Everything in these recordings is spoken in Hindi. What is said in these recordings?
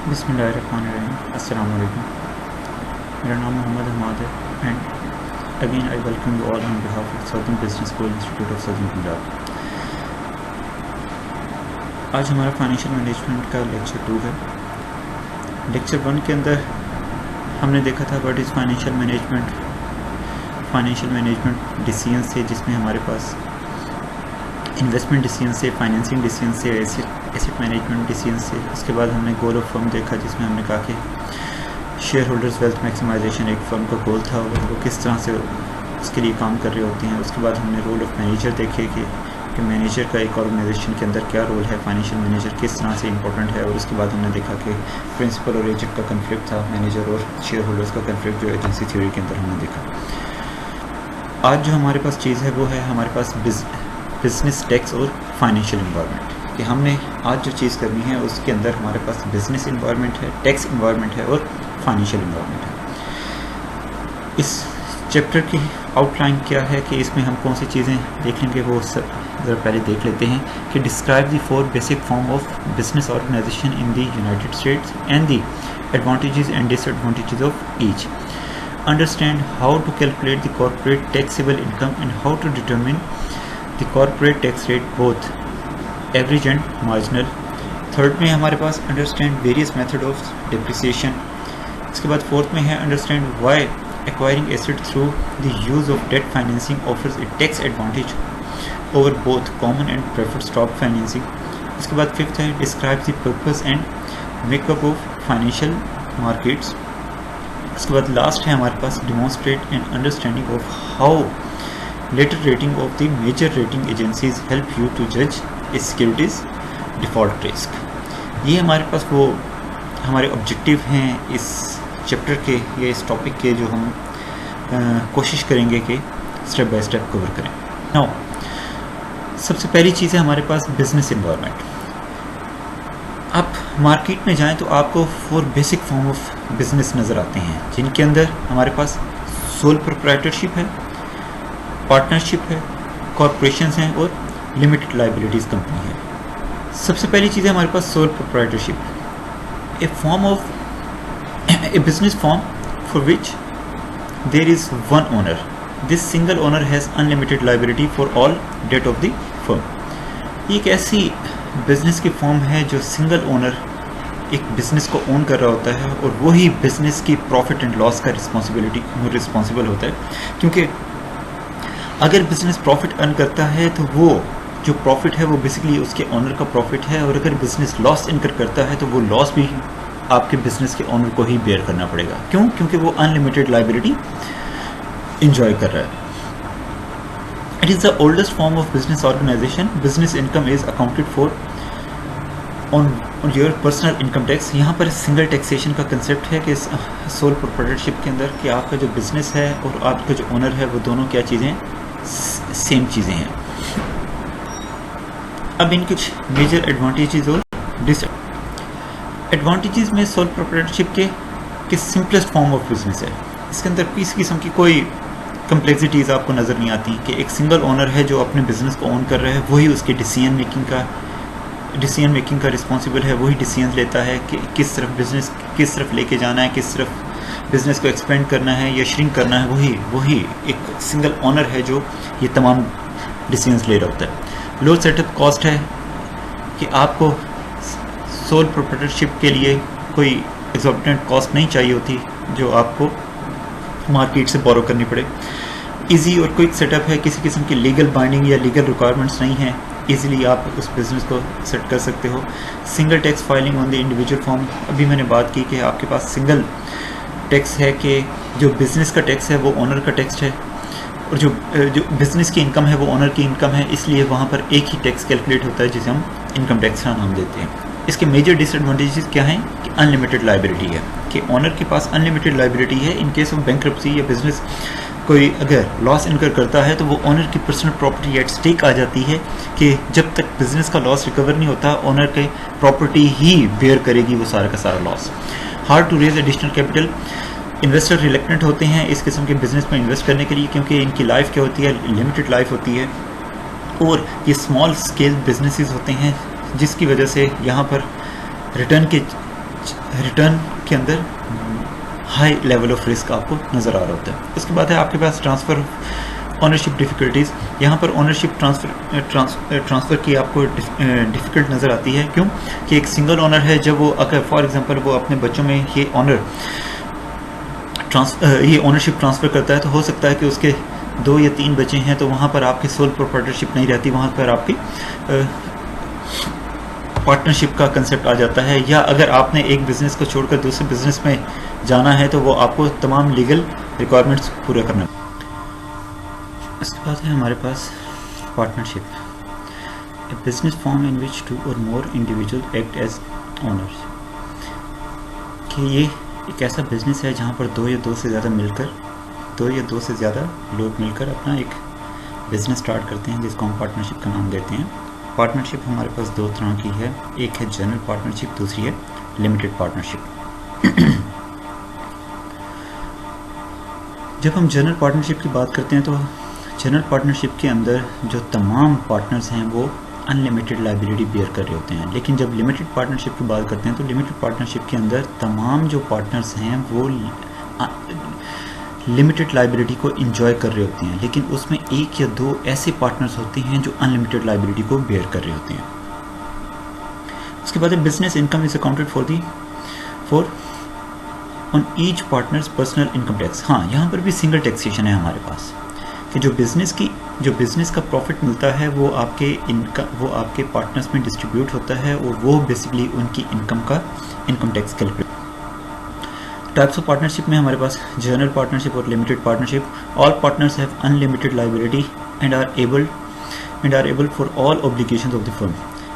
बिस्मिल्लाहिर्रहमानिर्रहीम। अस्सलाम वालेकुम। मेरा नाम मोहम्मद हमाद है and again I welcome you all on behalf of southern business school institute of southern Punjab. आज हमारा फाइनेंशियल मैनेजमेंट का लेक्चर 2 है। लेक्चर 1 के अंदर हमने देखा था what is financial management decision से, जिसमें हमारे पास इन्वेस्टमेंट डिसीजन से, फाइनेंसिंग डिसीजन से, एसेट मैनेजमेंट डिसीजन से। उसके बाद हमने गोल ऑफ फर्म देखा, जिसमें हमने कहा कि शेयर होल्डर्स वेल्थ मैक्सिमाइजेशन एक फ़र्म का गोल था और वो किस तरह से उसके लिए काम कर रहे होते हैं। उसके बाद हमने रोल ऑफ मैनेजर देखे कि मैनेजर का एक ऑर्गेनाइजेशन के अंदर क्या रोल है, फाइनेंशियल मैनेजर किस तरह से इंपॉर्टेंट है। और उसके बाद हमने देखा कि प्रिंसिपल और एजेंट का कन्फ्लिक्ट था, मैनेजर और शेयर होल्डर्स का कन्फ्लिक्ट जो एजेंसी थ्योरी के अंदर हमने देखा। आज जो हमारे पास चीज़ है वो है हमारे पास बिज़नेस, टैक्स और फाइनेंशियल इन्वायरमेंट। कि हमने आज जो चीज़ करनी है उसके अंदर हमारे पास बिज़नेस इन्वायरमेंट है, टैक्स इन्वायरमेंट है और फाइनेंशियल इन्वायरमेंट है। इस चैप्टर की आउटलाइन क्या है कि इसमें हम कौन सी चीज़ें देख लेंगे वो ज़रा पहले देख लेते हैं कि describe the 4 basic form of business organization in the United States and the advantages and disadvantages of each. Understand how to calculate the corporate taxable income and how to determine the corporate tax rate both average and marginal. Third में हमारे पास understand various method of depreciation. इसके बाद फोर्थ में है understand why acquiring asset through the use of debt financing offers a tax advantage over both common and preferred stock financing. इसके बाद फिफ्थ है describe the purpose and makeup of financial markets. इसके बाद लास्ट है हमारे पास demonstrate and understanding of how letter rating of the major rating agencies help you to जज ए सिक्योरिटीज डिफॉल्ट रिस्क। ये हमारे पास वो हमारे ऑब्जेक्टिव हैं इस चैप्टर के या इस टॉपिक के, जो हम कोशिश करेंगे कि स्टेप बाय स्टेप कवर करें। नाउ सबसे पहली चीज़ है हमारे पास बिजनेस एनवायरनमेंट। आप मार्केट में जाएं तो आपको 4 बेसिक फॉर्म ऑफ बिजनेस नज़र आते हैं, जिनके अंदर हमारे पास सोल प्रोप्राइटरशिप है, पार्टनरशिप है, कॉरपोरेशंस हैं और लिमिटेड लाइबिलिटीज़ कंपनी है। सबसे पहली चीज़ है हमारे पास sole proprietorship, a form of a business form for which there is one owner. This single owner has unlimited liability for all debt of the firm. ये एक ऐसी बिजनेस की फॉर्म है जो सिंगल ओनर एक बिजनेस को ओन कर रहा होता है और वही बिजनेस की प्रॉफिट एंड लॉस का रिस्पॉन्सिबल होता है। क्योंकि अगर बिजनेस प्रॉफिट अर्न करता है तो वो जो प्रॉफिट है वो बेसिकली उसके ओनर का प्रॉफिट है, और अगर बिजनेस लॉस इनकर करता है तो वो लॉस भी आपके बिजनेस के ओनर को ही बेयर करना पड़ेगा। क्यों? क्योंकि वो अनलिमिटेड लाइबिलिटी इंजॉय कर रहा है। It is the oldest form of business organisation. Business income is accounted for on your personal income tax. यहाँ पर सिंगल टैक्सेशन का कंसेप्ट है कि सोल प्रोप्राइटरशिप के अंदर कि आपका जो बिजनेस है और आपका जो ओनर है वो दोनों क्या चीज़ें, सेम चीज़ें हैं। अब इन कुछ मेजर एडवांटेजेस और डिसएडवांटेजेस में सोल प्रोप्राइटरशिप के सिंपलेस्ट फॉर्म ऑफ बिजनेस है। इसके अंदर किसी किस्म की कोई कम्प्लेक्सिटीज़ आपको नज़र नहीं आती कि एक सिंगल ओनर है जो अपने बिजनेस को ओन कर रहा है, वही उसके डिसीजन मेकिंग का रिस्पॉन्सिबल है, वही डिसीजन लेता है कि किस तरफ बिजनेस किस तरफ लेके जाना है, किस तरफ बिजनेस को एक्सपेंड करना है या श्रिंक करना है। वही एक सिंगल ओनर है जो ये तमाम डिसीजंस ले रहा होता है। लो सेटअप कॉस्ट है कि आपको सोल प्रोप्राइटरशिप के लिए कोई एग्जॉर्बिटेंट कॉस्ट नहीं चाहिए होती जो आपको मार्केट से बोरो करनी पड़े। इजी और क्विक सेटअप है, किसी किस्म की लीगल बाइंडिंग या लीगल रिक्वायरमेंट्स नहीं है, इजीली आप उस बिज़नेस को सेट कर सकते हो। Single tax filing on the individual form. अभी मैंने बात की कि आपके पास सिंगल टैक्स है कि जो बिज़नेस का टैक्स है वो ओनर का टैक्स है, और जो बिज़नेस की इनकम है वो ओनर की इनकम है, इसलिए वहाँ पर एक ही टैक्स कैलकुलेट होता है जिसे हम इनकम टैक्स का नाम देते हैं। इसके मेजर डिसएडवांटेजेस क्या हैं कि अनलिमिटेड लाइबिलिटी है, कि ओनर के पास अनलिमिटेड लाइबिलिटी है। इन केस ऑफ बैंक्रप्सी या बिजनेस कोई अगर लॉस इनकर करता है तो वो ओनर की पर्सनल प्रॉपर्टी एट स्टेक आ जाती है कि जब तक बिजनेस का लॉस रिकवर नहीं होता ओनर के प्रॉपर्टी ही बेयर करेगी वो सारा का सारा loss. Hard to raise additional capital. Investor reluctant होते हैं इस किस्म के बिजनेस में इन्वेस्ट करने के लिए, क्योंकि इनकी लाइफ क्या होती है, लिमिटेड लाइफ होती है, और ये स्मॉल स्केल बिजनेसेस होते हैं जिसकी वजह से यहाँ पर रिटर्न के रिटर्न के अंदर हाई लेवल ऑफ रिस्क आपको नज़र आ रहा होता है। उसके बाद है आपके पास ट्रांसफ़र ऑनरशिप डिफ़िकल्टीज़। यहाँ पर ऑनरशिप ट्रांसफ़र की आपको डिफ़िकल्ट नज़र आती है। क्यों कि एक सिंगल ओनर है, जब वो अगर फॉर एग्जांपल वो अपने बच्चों में ये ऑनरशिप ट्रांसफ़र करता है, तो हो सकता है कि उसके 2 या 3 बच्चे हैं, तो वहाँ पर आपकी सोल प्रोप्राइटरशिप नहीं रहती, वहाँ पर आपकी पार्टनरशिप का कंसेप्ट आ जाता है। या अगर आपने एक बिज़नेस को छोड़कर दूसरे बिज़नेस में जाना है तो वो आपको तमाम लीगल रिक्वायरमेंट्स पूरा करना। इसके बाद है हमारे पास partnership, a business form in which 2 और more individual act as owners. कि ये एक ऐसा बिज़नेस है जहाँ पर 2 या 2 से ज़्यादा लोग मिलकर अपना एक बिज़नेस स्टार्ट करते हैं, जिसको हम पार्टनरशिप का नाम देते हैं। पार्टनरशिप हमारे पास 2 तरह की है, एक है जनरल पार्टनरशिप, दूसरी है लिमिटेड पार्टनरशिप। जब हम जनरल पार्टनरशिप की बात करते हैं तो जनरल पार्टनरशिप के अंदर जो तमाम पार्टनर्स हैं वो अनलिमिटेड लायबिलिटी बेयर कर रहे होते हैं। लेकिन जब लिमिटेड पार्टनरशिप की बात करते हैं तो लिमिटेड पार्टनरशिप के अंदर तमाम जो पार्टनर्स हैं वो लिमिटेड लायबिलिटी को इंजॉय कर रहे होते हैं, लेकिन उसमें 1 या 2 ऐसे पार्टनर्स होते हैं जो अनलिमिटेड लायबिलिटी को बेयर कर रहे होते हैं। उसके बाद business income is accounted for on each partners personal income tax. हाँ, यहाँ पर भी सिंगल टैक्सेशन है हमारे पास कि जो बिज़नेस का प्रॉफिट मिलता है वो आपके पार्टनर्स में डिस्ट्रीब्यूट होता है और वो बेसिकली उनकी income tax calculate. Types of partnership में हमारे पास जनरल पार्टनरशिप और limited partnership. All partners have unlimited liability and are able for all obligations of the firm.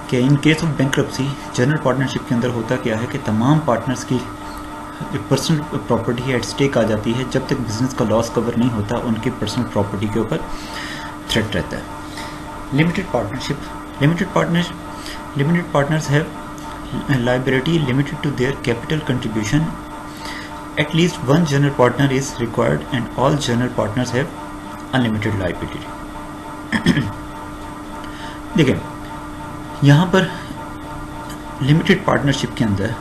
कि in case of bankruptcy general partnership के अंदर होता क्या है कि तमाम पार्टनर्स की पर्सनल प्रॉपर्टी एट स्टेक आ जाती है। जब तक बिजनेस का लॉस कवर नहीं होता उनकी पर्सनल प्रॉपर्टी के ऊपर थ्रेट रहता है। Limited partners have liability limited to their capital contribution. At least one general partner is required and all general partners have unlimited liability। देखिए यहाँ पर लिमिटेड पार्टनरशिप के अंदर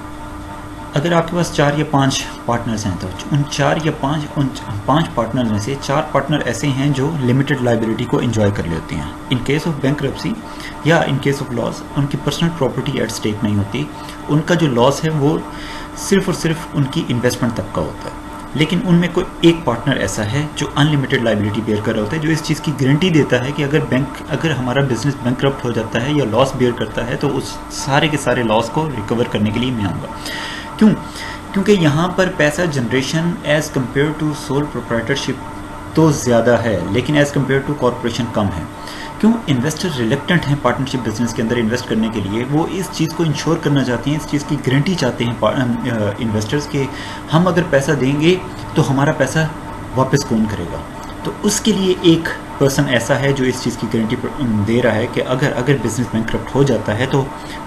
अगर आपके पास 4 या 5 पार्टनर्स हैं तो उन 5 पार्टनर्स में से 4 पार्टनर ऐसे हैं जो लिमिटेड लायबिलिटी को एंजॉय कर लेते हैं। इन केस ऑफ बैंक्रप्सी या इन केस ऑफ लॉस उनकी पर्सनल प्रॉपर्टी एट स्टेक नहीं होती, उनका जो लॉस है वो सिर्फ और सिर्फ उनकी इन्वेस्टमेंट तक का होता है। लेकिन उनमें कोई एक पार्टनर ऐसा है जो अनलिमिटेड लायबिलिटी बेयर कर रहा होता है, जो इस चीज़ की गारंटी देता है कि अगर हमारा बिजनेस बैंकरप्ट हो जाता है या लॉस बेयर करता है तो उस सारे के सारे लॉस को रिकवर करने के लिए मैं आऊँगा। क्यों? क्योंकि यहाँ पर पैसा generation as compare to sole proprietorship तो ज़्यादा है, लेकिन एज़ कम्पेयर टू कॉरपोरेशन कम है। क्यों? इन्वेस्टर रिलेक्टेंट हैं पार्टनरशिप बिजनेस के अंदर इन्वेस्ट करने के लिए। वो इस चीज़ को इंश्योर करना चाहते हैं, इस चीज़ की गारंटी चाहते हैं इन्वेस्टर्स के हम अगर पैसा देंगे तो हमारा पैसा वापस कौन करेगा। तो उसके लिए एक पर्सन ऐसा है जो इस चीज़ की गारंटी दे रहा है कि अगर बिजनेस बैंकरप्ट हो जाता है तो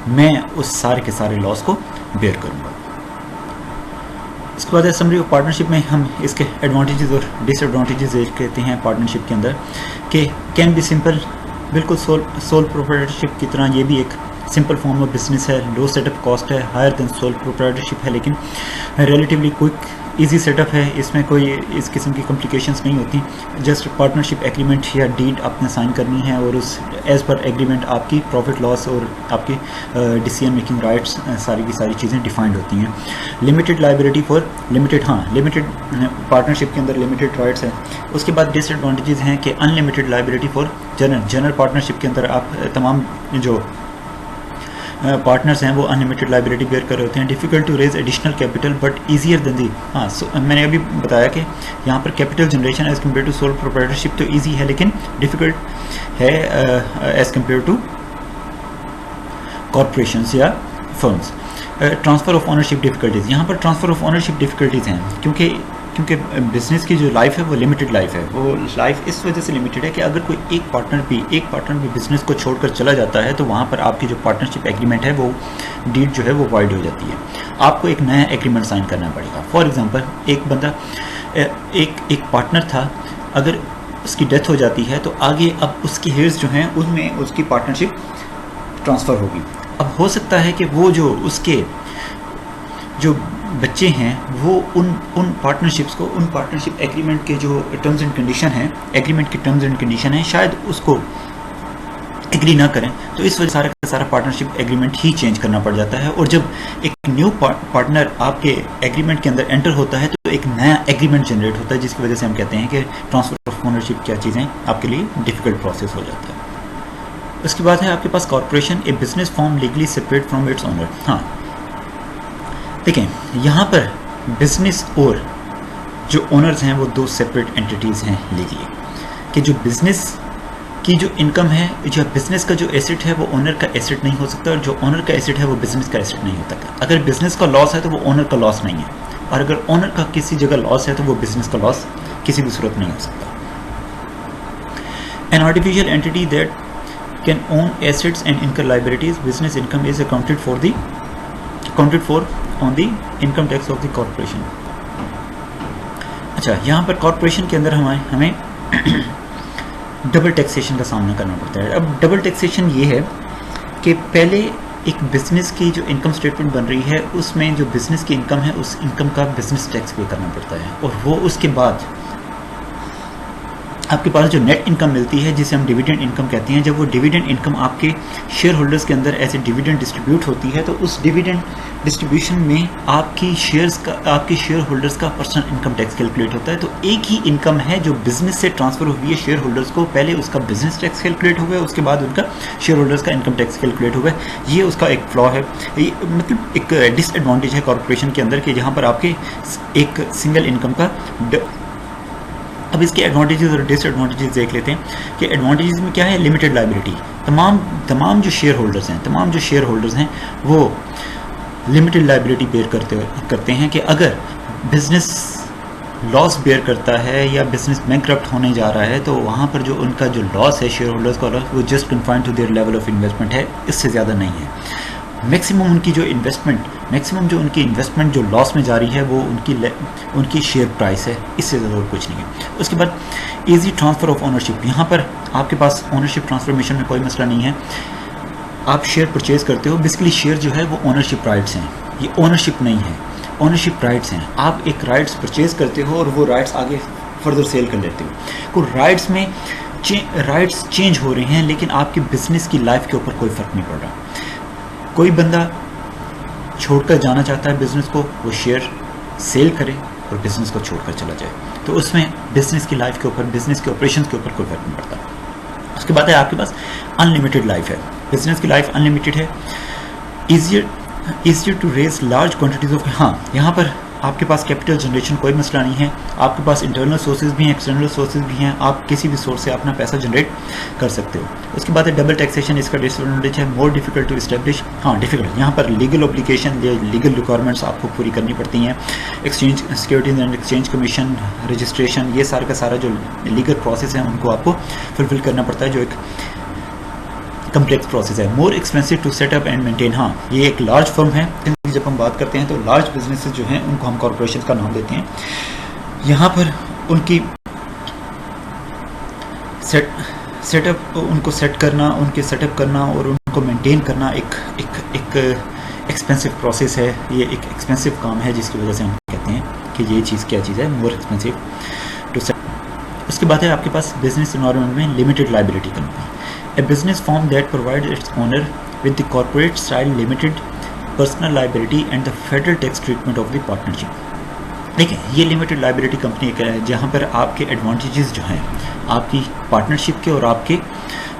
मैं उस सारे के सारे लॉस को बेयर करूँगा। इसके बाद समरी ऑफ पार्टनरशिप में हम इसके एडवांटेजेस और डिसएडवांटेजेस कहते हैं पार्टनरशिप के अंदर कि कैन बी सिंपल। बिल्कुल सोल प्रोप्राइटरशिप की तरह ये भी एक सिंपल फॉर्म ऑफ बिजनेस है, लो सेटअप कॉस्ट है, हायर देन सोल प्रोप्राइटरशिप है, लेकिन रिलेटिवली क्विक इजी सेटअप है। इसमें कोई इस किस्म की कॉम्प्लिकेशंस नहीं होती। जस्ट पार्टनरशिप एग्रीमेंट या डीड आपने साइन करनी है और उस एज़ पर एग्रीमेंट आपकी प्रॉफिट लॉस और आपकी डिसीजन मेकिंग राइट्स सारी की सारी चीज़ें डिफाइंड होती हैं। Limited liability for limited partnership के अंदर लिमिटेड राइट्स हैं। उसके बाद डिसएडवांटेजेस हैं कि unlimited liability for general partnership के अंदर आप तमाम जो पार्टनर्स हैं वो अनलिमिटेड लायबिलिटी बेयर कर रहे होते हैं। Difficult to raise additional capital but easier than the. हाँ, मैंने अभी बताया कि यहाँ पर capital generation as compare to sole proprietorship तो ईजी है, लेकिन डिफ़िकल्ट है एज़ कम्पेयर टू कॉरपोरेशंस या firms. Transfer of ownership difficulties, यहाँ पर ट्रांसफ़र ऑफ ओनरशिप डिफ़िकल्टीज़ हैं क्योंकि बिज़नेस की जो लाइफ है वो लिमिटेड लाइफ है। वो लाइफ इस वजह से लिमिटेड है कि अगर कोई एक पार्टनर भी बिज़नेस को छोड़कर चला जाता है तो वहाँ पर आपकी जो पार्टनरशिप एग्रीमेंट है वो डीड जो है वो वाइड हो जाती है। आपको एक नया एग्रीमेंट साइन करना पड़ेगा। फॉर एग्जांपल एक बंदा एक पार्टनर था, अगर उसकी डेथ हो जाती है तो आगे अब उसके हेयर्स जो हैं उनमें उसकी पार्टनरशिप ट्रांसफ़र होगी। अब हो सकता है कि वो जो उसके जो बच्चे हैं वो उन पार्टनरशिप्स को, उन पार्टनरशिप एग्रीमेंट के जो टर्म्स एंड कंडीशन हैं, एग्रीमेंट के टर्म्स एंड कंडीशन हैं, शायद उसको एग्री ना करें, तो इस वजह सारा का सारा पार्टनरशिप एग्रीमेंट ही चेंज करना पड़ जाता है। और जब एक न्यू पार्टनर आपके एग्रीमेंट के अंदर एंटर होता है तो एक नया एग्रीमेंट जनरेट होता है, जिसकी वजह से हम कहते हैं कि ट्रांसफर ऑफ ओनरशिप क्या चीज़ें आपके लिए डिफिकल्ट प्रोसेस हो जाता है। उसके बाद है आपके पास corporation, a business form legally separate from its owner. हाँ देखें, यहाँ पर बिजनेस और जो ओनर्स हैं वो दो सेपरेट एंटिटीज़ हैं लीगली, कि जो बिजनेस की जो इनकम है, जो बिजनेस का जो एसेट है वो ओनर का एसेट नहीं हो सकता, और जो ओनर का एसेट है वो बिजनेस का एसेट नहीं होता। अगर बिजनेस का लॉस है तो वो ओनर का लॉस नहीं है, और अगर ओनर का किसी जगह लॉस है तो वो बिजनेस का लॉस किसी भी सूरत नहीं हो सकता। An artificial entity that can own assets and income liabilities, business income is accounted for on the income tax of the corporation. अच्छा, यहाँ पर कॉर्पोरेशन के अंदर हमें डबल टैक्सेशन का सामना करना पड़ता है। अब डबल टैक्सेशन ये है कि पहले एक बिजनेस की जो इनकम स्टेटमेंट बन रही है उसमें जो बिजनेस की इनकम है उस इनकम का बिजनेस टैक्स पे करना पड़ता है, और वो उसके बाद आपके पास जो नेट इनकम मिलती है जिसे हम डिविडेंड इनकम कहते हैं, जब वो डिविडेंड इनकम आपके शेयर होल्डर्स के अंदर ऐसे डिविडेंड डिस्ट्रीब्यूट होती है तो उस डिविडेंड डिस्ट्रीब्यूशन में आपके शेयर होल्डर्स का पर्सनल इनकम टैक्स कैलकुलेट होता है। तो एक ही इनकम है जो बिजनेस से ट्रांसफर हुई है शेयर होल्डर्स को, पहले उसका बिजनेस टैक्स कैलकुलेट हो गया, उसके बाद उनका शेयर होल्डर्स का इनकम टैक्स कैलकुलेट हो गया। ये उसका एक फ्लॉ है, ये मतलब एक डिसएडवांटेज है कॉर्पोरेशन के अंदर, कि जहाँ पर आपके एक सिंगल इनकम का। अब इसके एडवांटेजेस और डिसएडवांटेजेस देख लेते हैं कि एडवांटेजेस में क्या है, लिमिटेड लायबिलिटी। तमाम जो शेयर होल्डर्स हैं वो लिमिटेड लायबिलिटी बेयर करते हैं कि अगर बिजनेस लॉस बेयर करता है या बिजनेस बैंकरप्ट होने जा रहा है तो वहाँ पर जो उनका जो लॉस है, शेयर होल्डर्स का लॉस, वो just confined to their level of investment है, इससे ज़्यादा नहीं है। मैक्सिमम उनकी उनकी इन्वेस्टमेंट जो लॉस में जा रही है वो उनकी शेयर प्राइस है, इससे ज़्यादा और कुछ नहीं है। उसके बाद इजी ट्रांसफ़र ऑफ ओनरशिप। यहाँ पर आपके पास ओनरशिप ट्रांसफॉर्मेशन में कोई मसला नहीं है। आप शेयर परचेज करते हो, बेसिकली शेयर जो है वो ओनरशिप राइट्स हैं, ये ओनरशिप नहीं है, ओनरशिप राइट्स हैं। आप एक राइट्स परचेज करते हो और वो राइट्स आगे फर्दर सेल कर लेते हो। को राइट्स में राइट्स चेंज हो रहे हैं लेकिन आपके बिजनेस की लाइफ के ऊपर कोई फ़र्क नहीं पड़ रहा। कोई बंदा छोड़कर जाना चाहता है बिजनेस को, वो शेयर सेल करे और बिजनेस को छोड़कर चला जाए, तो उसमें बिजनेस की लाइफ के ऊपर, बिजनेस के ऑपरेशंस के ऊपर कोई फर्क नहीं पड़ता। उसके बाद है आपके पास अनलिमिटेड लाइफ है, बिजनेस की लाइफ अनलिमिटेड है। Easier to raise large quantities of. हाँ, यहाँ पर आपके पास कैपिटल जनरेशन कोई मसला नहीं है, आपके पास इंटरनल सोर्सेज भी हैं, एक्सटर्नल सोर्सेज भी हैं, आप किसी भी सोर्स से अपना पैसा जनरेट कर सकते हो। उसके बाद है डबल टैक्सेशन, इसका डिसएडवांटेज है मोर डिफिकल्ट टू इस्टेब्लिश। हाँ, डिफिकल्ट, यहाँ पर लीगल ऑब्लिगेशन, लीगल रिक्वायरमेंट्स आपको पूरी करनी पड़ती हैं। Exchange, securities and exchange commission, registration, ये सारा का सारा जो लीगल प्रोसेस है उनको आपको फुलफिल करना पड़ता है, जो एक कम्प्लेक्स प्रोसेस है। More expensive to set up and maintain. हाँ, ये एक लार्ज फर्म है, जब हम बात करते हैं तो लार्ज बिजनेसेस जो हैं उनको हम कॉर्पोरेशन का नाम देते हैं। यहाँ पर उनकी सेटअप, उनको सेट करना, उनके सेटअप करना और उनको मेंटेन करना एक एक्सपेंसिव प्रोसेस है, ये एक एक्सपेंसिव काम है, जिसकी वजह से हम कहते हैं कि ये चीज़ क्या चीज़ है, मोर एक्सपेंसिव टू सेट। उसके बाद है आपके पास बिजनेस एनवायरनमेंट में limited liability company, A business form that provide its owner with the corporate style limited personal liability and the federal tax treatment of the partnership. देखिए, ये लिमिटेड लायबिलिटी कंपनी एक है जहाँ पर आपके एडवांटेजेस जो हैं आपकी पार्टनरशिप के और आपके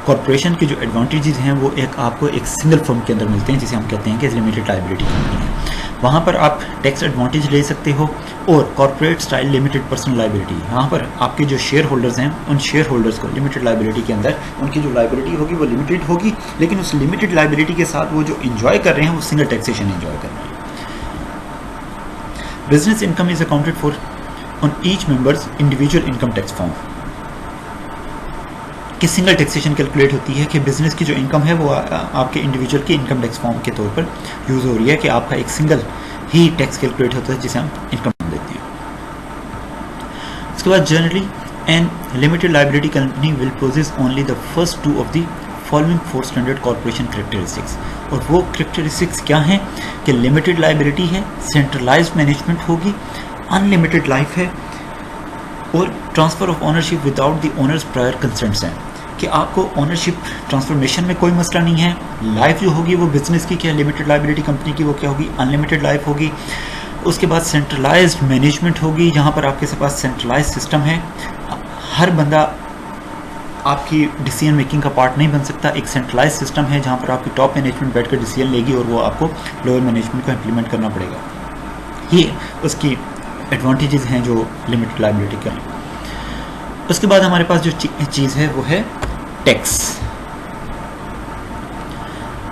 कॉर्पोरेशन के जो एडवांटेजेस हैं वो आपको एक सिंगल फर्म के अंदर मिलते हैं, जिसे हम कहते हैं कि लिमिटेड लायबिलिटी कंपनी है। वहाँ पर आप टैक्स एडवांटेज ले सकते हो, और corporate style limited personal liability, यहाँ पर आपके जो शेयर होल्डर्स हैं उन शेयर होल्डर्स को लिमिटेड लायबिलिटी के अंदर उनकी जो लायबिलिटी होगी वो लिमिटेड होगी, लेकिन उस लिमिटेड लायबिलिटी के साथ वो जो एंजॉय कर रहे हैं वो सिंगल टैक्सेशन एंजॉय कर रहे हैं। Business income is accounted for on each members individual income tax form, कि सिंगल टैक्सेशन कैलकुलेट होती है कि बिजनेस की जो इनकम है वो आपके इंडिविजुअल के इनकम टैक्स फॉर्म के तौर पर यूज़ हो रही है, कि आपका एक सिंगल ही टैक्स कैलकुलेट होता है जिसे हम इनकम देते हैं। उसके बाद generally an limited liability company will possess only the first two of the following 4 standard corporation characteristics. और वो करेक्टरिस्टिक्स क्या हैं कि लिमिटेड लाइबिलिटी है, सेंट्रलाइज्ड मैनेजमेंट होगी, अनलिमिटेड लाइफ है और transfer of ownership without the owners prior consents हैं कि आपको ओनरशिप ट्रांसफॉर्मेशन में कोई मसला नहीं है। लाइफ जो होगी वो बिजनेस की क्या, लिमिटेड लाइबिलिटी कंपनी की वो क्या होगी, अनलिमिटेड लाइफ होगी। उसके बाद सेंट्रलाइज्ड मैनेजमेंट होगी, जहाँ पर आपके पास सेंट्रलाइज्ड सिस्टम है, हर बंदा आपकी डिसीजन मेकिंग का पार्ट नहीं बन सकता। एक सेंट्रलाइज सिस्टम है जहाँ पर आपकी टॉप मैनेजमेंट बैठकर डिसीजन लेगी और वो आपको लोअर मैनेजमेंट को इम्प्लीमेंट करना पड़ेगा। ये उसकी एडवांटेजेस हैं जो लिमिटेड लाइबिलिटी के। उसके बाद हमारे पास जो चीज़ है वो है टैक्स।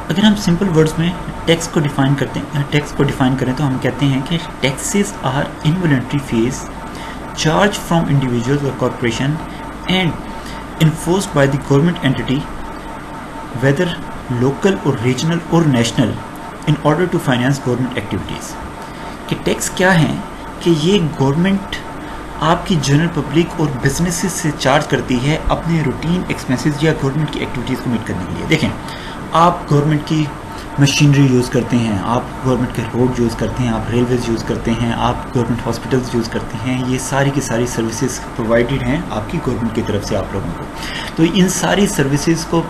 अगर हम सिंपल वर्ड्स में टैक्स को डिफाइन करें तो हम कहते हैं कि taxes are involuntary fees charge from individuals और corporation and enforced by the government entity whether local or regional or national in order to finance government activities। कि टैक्स क्या है कि ये गवर्नमेंट आपकी जनरल पब्लिक और बिजनेसेस से चार्ज करती है अपने रूटीन एक्सपेंसेस या गवर्नमेंट की एक्टिविटीज़ को मीट करने के लिए। देखें, आप गवर्नमेंट की मशीनरी यूज़ करते हैं, आप गवर्नमेंट के रोड यूज़ करते हैं, आप रेलवेज़ यूज़ करते हैं, आप गवर्नमेंट हॉस्पिटल्स यूज़ करते हैं। ये सारी की सारी सर्विसेज प्रोवाइडेड हैं आपकी गवर्नमेंट की तरफ से आप लोगों को। तो इन सारी सर्विसेज को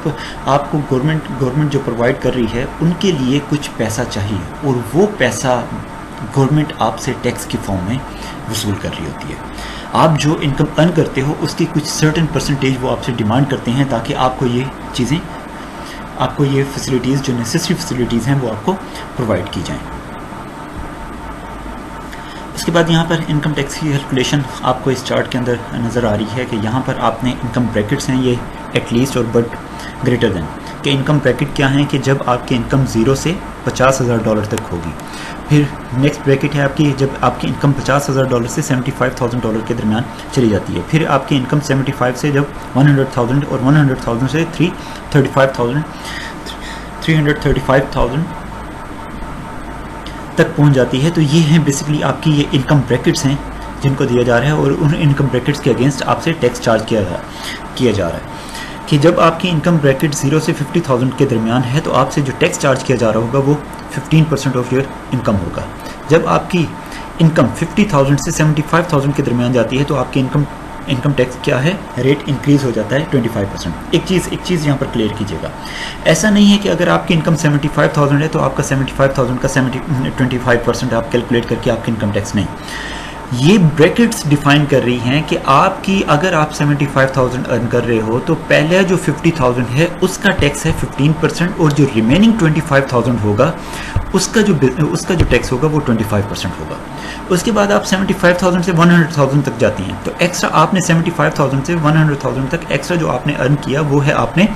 आपको गवर्नमेंट जो प्रोवाइड कर रही है उनके लिए कुछ पैसा चाहिए और वो पैसा गवर्नमेंट आपसे टैक्स की फॉर्म में वसूल कर रही होती है। आप जो इनकम अर्न करते हो उसकी कुछ सर्टेन परसेंटेज वो आपसे डिमांड करते हैं ताकि आपको ये फैसिलिटीज़ जो नेसेसरी फैसिलिटीज़ हैं वो आपको प्रोवाइड की जाएं। उसके बाद यहाँ पर इनकम टैक्स की कैलकुलेशन आपको इस चार्ट के अंदर नज़र आ रही है कि यहाँ पर आपने इनकम ब्रैकेट्स हैं, ये एटलीस्ट और बट ग्रेटर देन कि इनकम ब्रैकेट क्या है कि जब आपकी इनकम $0 से $50,000 तक होगी। फिर नेक्स्ट ब्रैकेट है आपकी जब आपकी इनकम $50,000 से $75,000 के दरमियान चली जाती है। फिर आपकी इनकम 75 से जब 100,000 और 100,000 से 335,000 तक पहुंच जाती है। तो ये हैं बेसिकली आपकी ये इनकम ब्रैकेट्स हैं जिनको दिया जा रहा है और उन इनकम ब्रैकेट्स के अगेंस्ट आपसे टैक्स चार्ज किया जा रहा है कि जब आपकी इनकम ब्रैकेट 0 से 50,000 के दरमियान है तो आपसे जो टैक्स चार्ज किया जा रहा होगा वो 15% ऑफ योर इनकम होगा। जब आपकी इनकम 50,000 से 75,000 के दरमियान जाती है तो आपकी इनकम टैक्स क्या है, रेट इंक्रीज हो जाता है 25%। एक चीज़ यहाँ पर क्लियर कीजिएगा, ऐसा नहीं है कि अगर आपकी इनकम 75,000 है तो आपका 75,000 का 25% आप कैलकुलेट करके आपकी इनकम टैक्स नहीं। ये ब्रैकेट्स डिफाइन कर रही हैं कि आपकी अगर आप 75,000 अर्न कर रहे हो तो पहले जो 50,000 है उसका टैक्स है 15% और जो रिमेनिंग 25,000 होगा उसका जो टैक्स होगा वो 25% होगा। उसके बाद आप 75,000 से 100,000 तक जाती हैं तो एक्स्ट्रा आपने 75,000 से 100,000 तक एक्स्ट्रा जो आपने अर्न किया वो है आपने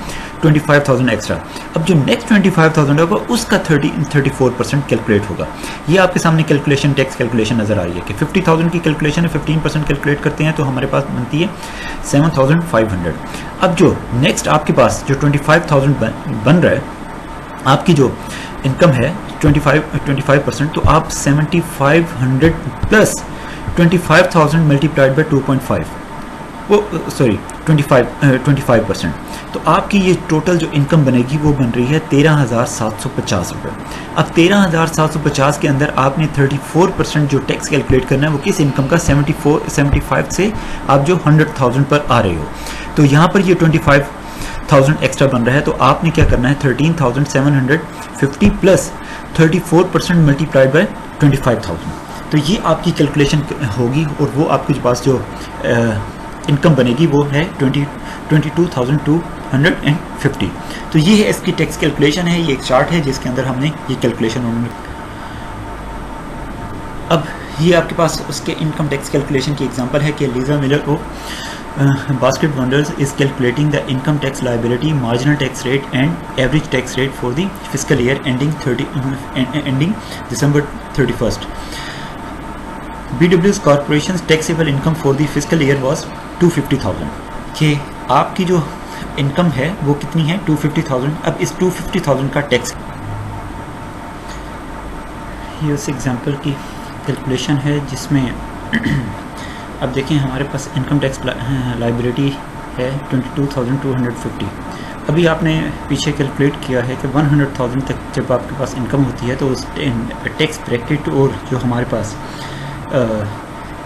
25,000 एक्स्ट्रा। अब जो नेक्स्ट 25,000 होगा उसका 34% कैलकुलेट होगा। ये आपके सामने कैलकुलेशन टैक्स कैलकुलेशन नज़र आ रही है कि 50,000 की कैलकुलेशन है 15% कैलकुलेट करते हैं तो हमारे पास बनती है 7,500। अब जो नेक्स्ट आपके पास जो 25,000 बन रहा है, आपकी जो इनकम है 25% तो आप 7,500 प्लस 25,000 मल्टीप्लाइड बाई 2.5 25%। तो आपकी ये टोटल जो इनकम बनेगी वो बन रही है 13,750 रुपये। अब 13,750 के अंदर आपने 34% जो टैक्स कैलकुलेट करना है वो किस इनकम का 75 से आप जो 100,000 पर आ रहे हो। तो यहाँ पर ये 25,000 एक्स्ट्रा बन रहा है तो आपने क्या करना है 13,750 प्लस 34% मल्टीप्लाइड बाय 25,000। तो ये आपकी कैलकुलेशन होगी और वो आपके पास जो इनकम बनेगी वो है 22,250। तो ये है इसकी टैक्स कैलकुलेशन है। ये एक चार्ट है जिसके अंदर हमने ये कैलकुलेशन उन्होंने। अब ये आपके पास उसके इनकम टैक्स कैलकुलेशन की एग्जांपल है कि लीजा मिलर को Basket Wonders is calculating the income tax liability, marginal tax rate and average tax rate for the fiscal year ending December 31st. BW's corporation's taxable income for the fiscal year was 250,000। कि आपकी जो इनकम है वो कितनी है 250,000। अब इस 250,000 का टैक्स, ये उस एग्जांपल की कैलकुलेशन है जिसमें अब देखें हमारे पास इनकम टैक्स लाइबिलिटी है 22,250 अभी आपने पीछे कैलकुलेट किया है कि 100,000 तक जब आपके पास इनकम होती है तो उस टैक्स ब्रैकेट और जो हमारे पास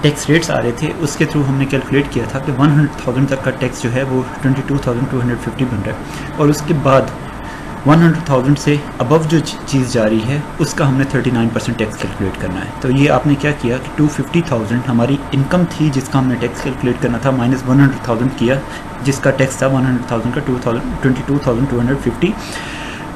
टैक्स रेट्स आ रहे थे उसके थ्रू हमने कैलकुलेट किया था कि 100,000 तक का टैक्स जो है वो 22,250 बन रहा है, और उसके बाद 100,000 से अबव जो चीज़ जा रही है उसका हमने 39% टैक्स कैलकुलेट करना है। तो ये आपने क्या किया कि 250,000 हमारी इनकम थी जिसका हमने टैक्स कैलकुलेट करना था, माइनस 100,000 किया जिसका टैक्स था 100,000 का 22,250,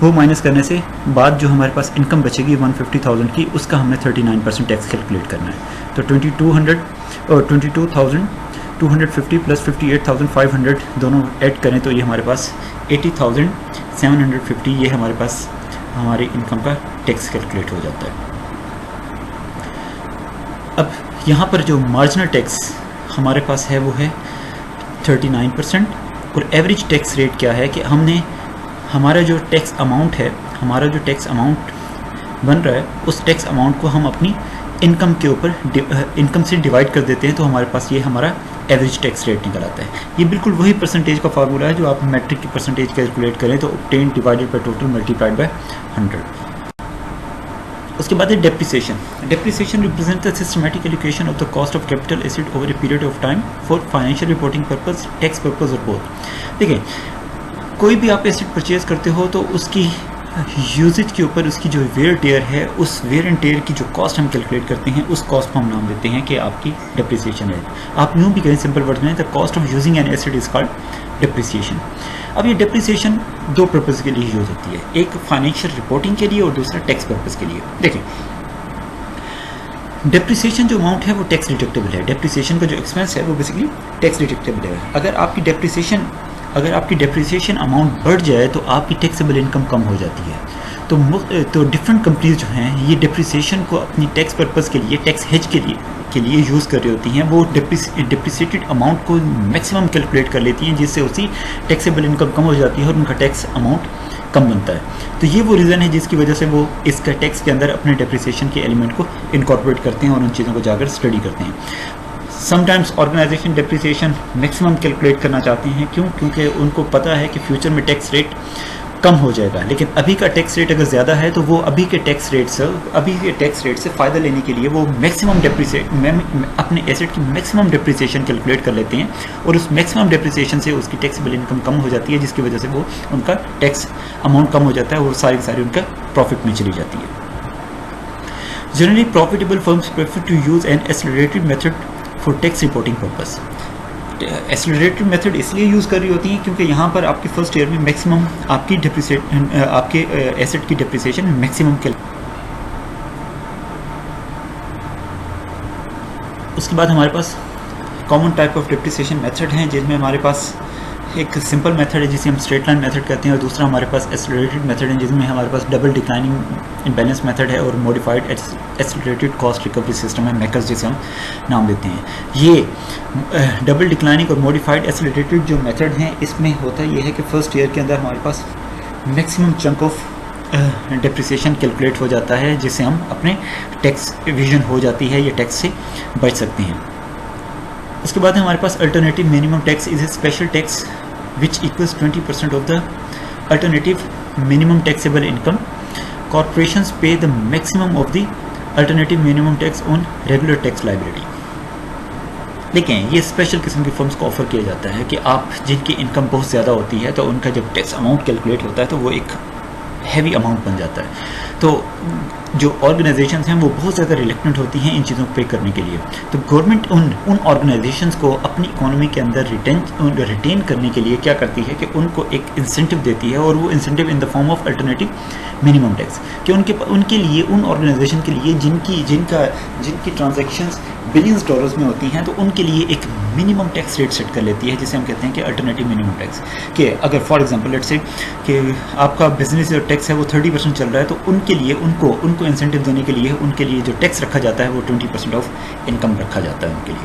वो माइनस करने से बाद जो हमारे पास इनकम बचेगी 150,000 की, उसका हमने 39% टैक्स कैलकुलेट करना है। तो 22,250 प्लस 58,500 दोनों ऐड करें तो ये हमारे पास 80,750 ये हमारे पास हमारी इनकम का टैक्स कैलकुलेट हो जाता है। अब यहाँ पर जो मार्जिनल टैक्स हमारे पास है वो है 39%, और एवरेज टैक्स रेट क्या है कि हमने हमारा जो टैक्स अमाउंट है, हमारा जो टैक्स अमाउंट बन रहा है उस टैक्स अमाउंट को हम अपनी इनकम के ऊपर इनकम से डिवाइड कर देते हैं, तो हमारे पास ये हमारा एवरेज टैक्स रेट निकल आता है। ये बिल्कुल वही परसेंटेज का फार्मूला है जो आप मैट्रिक की परसेंटेज कैलकुलेट करें तो obtain divided by total multiplied by 100। उसके बाद है depreciation. Depreciation represent the systematic allocation of the cost of capital asset over a period of time for financial reporting purpose, tax purpose और बोथ। देखिए, कोई भी आप एसेट परचेज करते हो तो उसकी यूजेज के ऊपर उसकी जो वेयर टेयर है, उस वेयर एंड टेयर की जो कॉस्ट हम कैलकुलेट करते हैं उस कॉस्ट को हम नाम देते हैं कि आपकी डेप्रिसिएशन है। आप यूँ भी कहें सिंपल वर्ड में, the cost of using an asset is called depreciation. अब ये डेप्रिसिएशन दो पर्पज़ के लिए यूज होती है, एक फाइनेंशियल रिपोर्टिंग के लिए और दूसरा टैक्स पर्पज़ के लिए। देखिए, डेप्रिसिएशन जो अमाउंट है वो टैक्स डिडक्टेबल है। डेप्रिसिएशन का जो एक्सपेंस है वो बेसिकली टैक्स डिडक्टेबल है। अगर आपकी डेप्रिसिएशन अमाउंट बढ़ जाए तो आपकी टैक्सेबल इनकम कम हो जाती है। तो डिफरेंट कंपनीज जो हैं ये डेप्रिसिएशन को अपनी टैक्स पर्पज़ के लिए, टैक्स हेज के लिए यूज़ कर रही होती हैं। वो डेप्रिसिएटेड अमाउंट को मैक्सिमम कैलकुलेट कर लेती हैं जिससे उसकी टैक्सेबल इनकम कम हो जाती है और उनका टैक्स अमाउंट कम बनता है। तो ये वो रीज़न है जिसकी वजह से वो इसका टैक्स के अंदर अपने डेप्रिसिएशन के एलिमेंट को इनकॉर्पोरेट करते हैं और उन चीज़ों को जाकर स्टडी करते हैं। Sometimes organisation depreciation maximum calculate करना चाहते हैं, क्यों? क्योंकि उनको पता है कि फ्यूचर में टैक्स रेट कम हो जाएगा, लेकिन अभी का टैक्स रेट अगर ज़्यादा है तो वो अभी के टैक्स रेट से फ़ायदा लेने के लिए वो मैक्सिमम अपने एसेट की मैक्सिमम डेप्रिसिएशन कैलकुलेट कर लेते हैं, और उस मैक्सिमम डेप्रिसिएशन से उसकी टैक्सेबल इनकम कम हो जाती है, जिसकी वजह से वो उनका टैक्स अमाउंट कम हो जाता है और सारी उनका प्रॉफिट में चली जाती है। Generally profitable firms prefer to use an accelerated method for tax reporting purpose. Accelerated method इसलिए यूज़ कर रही होती हैं क्योंकि यहाँ पर आपके फर्स्ट ईयर में मैक्सिमम आपके एसेट की डेप्रिसिएशन मैक्सिमम के। उसके बाद हमारे पास common type of depreciation method हैं, जिनमें हमारे पास एक सिंपल मेथड है जिसे हम स्ट्रेट लाइन मेथड कहते हैं, और दूसरा हमारे पास एक्सेलरेटेड मेथड है जिसमें हमारे पास डबल डिक्लाइनिंग इम्बैलेंस मेथड है, और modified accelerated cost recovery system है, मैकर्स जिसे हम नाम देते हैं। ये डबल डिक्लाइनिंग और मॉडिफाइड एक्सेलरेटेड जो मेथड हैं इसमें होता ये है कि फर्स्ट ईयर के अंदर हमारे पास maximum chunk of depreciation calculate हो जाता है, जिससे हम अपने टैक्स एविजन हो जाती है या टैक्स से बच सकते हैं। उसके बाद हमारे पास alternative minimum tax is a special tax which equals 20% of the alternative minimum taxable income. Corporations pay the maximum of the alternative minimum tax on regular tax liability. लेकिन ये स्पेशल किस्म की फर्म्स को ऑफर किया जाता है कि आप जिनकी इनकम बहुत ज़्यादा होती है तो उनका जब टैक्स अमाउंट कैलकुलेट होता है तो वो एक हैवी अमाउंट बन जाता है। तो जो ऑर्गेनाइजेशंस हैं वो बहुत ज़्यादा रिलेक्टेंट होती हैं इन चीज़ों को पे करने के लिए। तो गवर्नमेंट उन ऑर्गेनाइजेशंस को अपनी इकोनॉमी के अंदर रिटेन करने के लिए क्या करती है कि उनको एक इंसेंटिव देती है, और वो incentive in the form of alternative minimum tax, कि उनके लिए, उन ऑर्गेनाइजेशन के लिए जिनकी ट्रांजैक्शंस बिलियंस डॉलर्स में होती हैं, तो उनके लिए एक मिनिमम टैक्स रेट सेट कर लेती है जिसे हम कहते हैं कि अल्टरनेटिव मिनिमम टैक्स। कि अगर फॉर एग्जांपल लेट्स से कि आपका बिजनेस जो टैक्स है वो 30% चल रहा है, तो उनके लिए उनको इंसेंटिव देने के लिए उनके लिए जो टैक्स रखा जाता है वो 20% ऑफ इनकम रखा जाता है उनके लिए।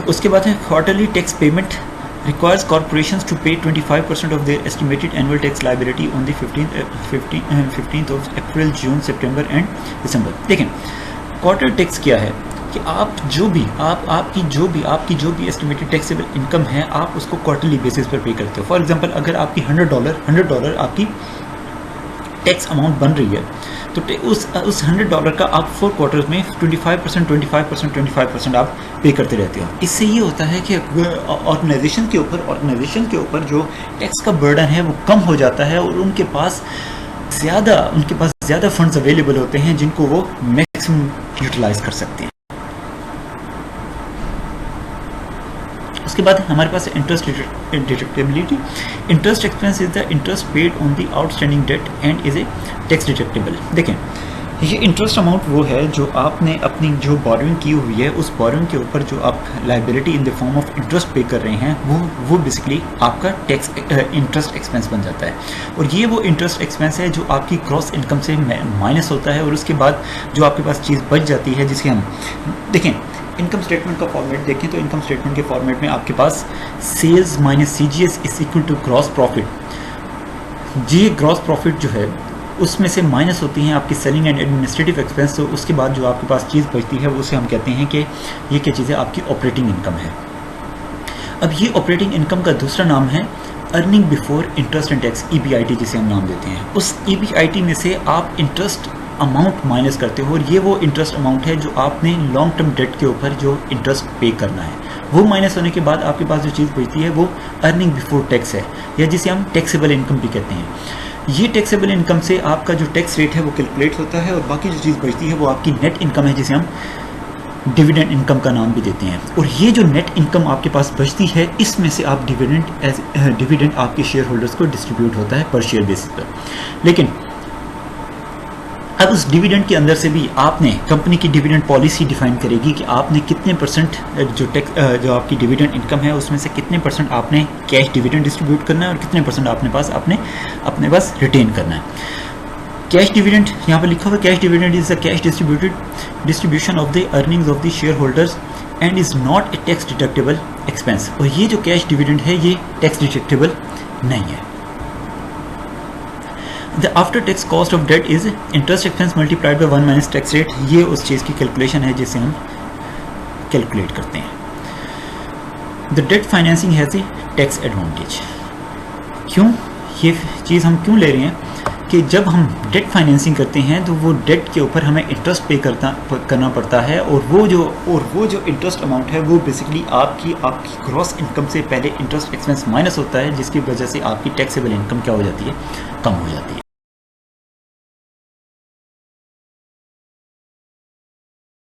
उसके बाद है quarterly tax payment requires corporations to pay 25% of their estimated annual tax liability on the 15th of April, June, September and December. देखें, क्वार्टर टैक्स क्या है? कि आप जो भी आपकी जो भी एस्टिमेटेड टैक्सेबल इनकम है, आप उसको क्वार्टरली बेसिस पर पे करते हो। फॉर एग्जांपल, अगर आपकी $100 आपकी टैक्स अमाउंट बन रही है, तो उस $100 का आप 4 क्वार्टर्स में 25% आप पे करते रहते हो। इससे ये होता है कि ऑर्गेनाइजेशन के ऊपर जो टैक्स का बर्डन है वो कम हो जाता है, और उनके पास ज़्यादा फंड्स अवेलेबल होते हैं जिनको वो मैक्सिमम यूटिलाइज कर सकते हैं। उसके बाद हमारे पास interest deductibility. Interest expense is the interest paid on the outstanding debt and is a tax deductible. देखें, ये इंटरेस्ट अमाउंट वो है जो आपने अपनी जो बोरोइंग की हुई है, उस बोरोइंग के ऊपर जो आप liability in the form of interest पे कर रहे हैं, वो बेसिकली आपका टैक्स इंटरेस्ट एक्सपेंस बन जाता है। और ये वो इंटरेस्ट एक्सपेंस है जो आपकी क्रॉस इनकम से माइनस होता है, और उसके बाद जो आपके पास चीज़ बच जाती है, जिसके हम देखें इनकम स्टेटमेंट का फॉर्मेट देखें, तो इनकम स्टेटमेंट के फॉर्मेट में आपके पास sales minus CGS is equal to gross profit. ये ग्रॉस प्रॉफिट जो है उसमें से माइनस होती हैं आपकी सेलिंग एंड एडमिनिस्ट्रेटिव एक्सपेंस, तो उसके बाद जो आपके पास चीज़ बचती है उसे हम कहते हैं कि ये क्या चीज़ है, आपकी ऑपरेटिंग इनकम है। अब ये ऑपरेटिंग इनकम का दूसरा नाम है earning before interest and tax, EBIT जिसे हम नाम देते हैं। उस EBIT में से आप इंटरेस्ट अमाउंट माइनस करते हो, और ये वो इंटरेस्ट अमाउंट है जो आपने लॉन्ग टर्म डेट के ऊपर जो इंटरेस्ट पे करना है। वो माइनस होने के बाद आपके पास जो चीज़ बचती है वो अर्निंग बिफोर टैक्स है, या जिसे हम टैक्सेबल इनकम भी कहते हैं। ये टैक्सेबल इनकम से आपका जो टैक्स रेट है वो कैलकुलेट होता है, और बाकी जो चीज़ बचती है वो आपकी नेट इनकम है, जिसे हम डिविडेंड इनकम का नाम भी देते हैं। और ये जो नेट इनकम आपके पास बचती है, इसमें से आप डिविडेंड आपके शेयर होल्डर्स को डिस्ट्रीब्यूट होता है पर शेयर बेसिस पर। लेकिन अब उस डिविडेंड के अंदर से भी आपने कंपनी की डिविडेंड पॉलिसी डिफाइन करेगी कि आपने कितने परसेंट जो आपकी डिविडेंड इनकम है उसमें से कितने परसेंट आपने कैश डिविडेंड डिस्ट्रीब्यूट करना है, और कितने परसेंट अपने पास रिटेन करना है। कैश डिविडेंड यहाँ पर लिखा हुआ है, cash dividend is the cash distribution of the earnings of the share holders and is not a tax deductible expense. और ये जो कैश डिविडेंड है ये टैक्स डिडक्टेबल नहीं है। The after tax cost of debt is interest expense multiplied by 1 minus tax rate. ये उस चीज़ की कैलकुलेशन है जिसे हम कैलकुलेट करते हैं। The debt financing has a tax advantage. क्यों ये चीज़ हम क्यों ले रहे हैं कि जब हम डेट फाइनेंसिंग करते हैं तो वो डेट के ऊपर हमें इंटरेस्ट पे करना पड़ता है, और वो जो इंटरेस्ट अमाउंट है वो बेसिकली आपकी ग्रॉस इनकम से पहले इंटरेस्ट एक्सपेंस माइनस होता है, जिसकी वजह से आपकी टैक्सेबल इनकम क्या हो जाती है, कम हो जाती है।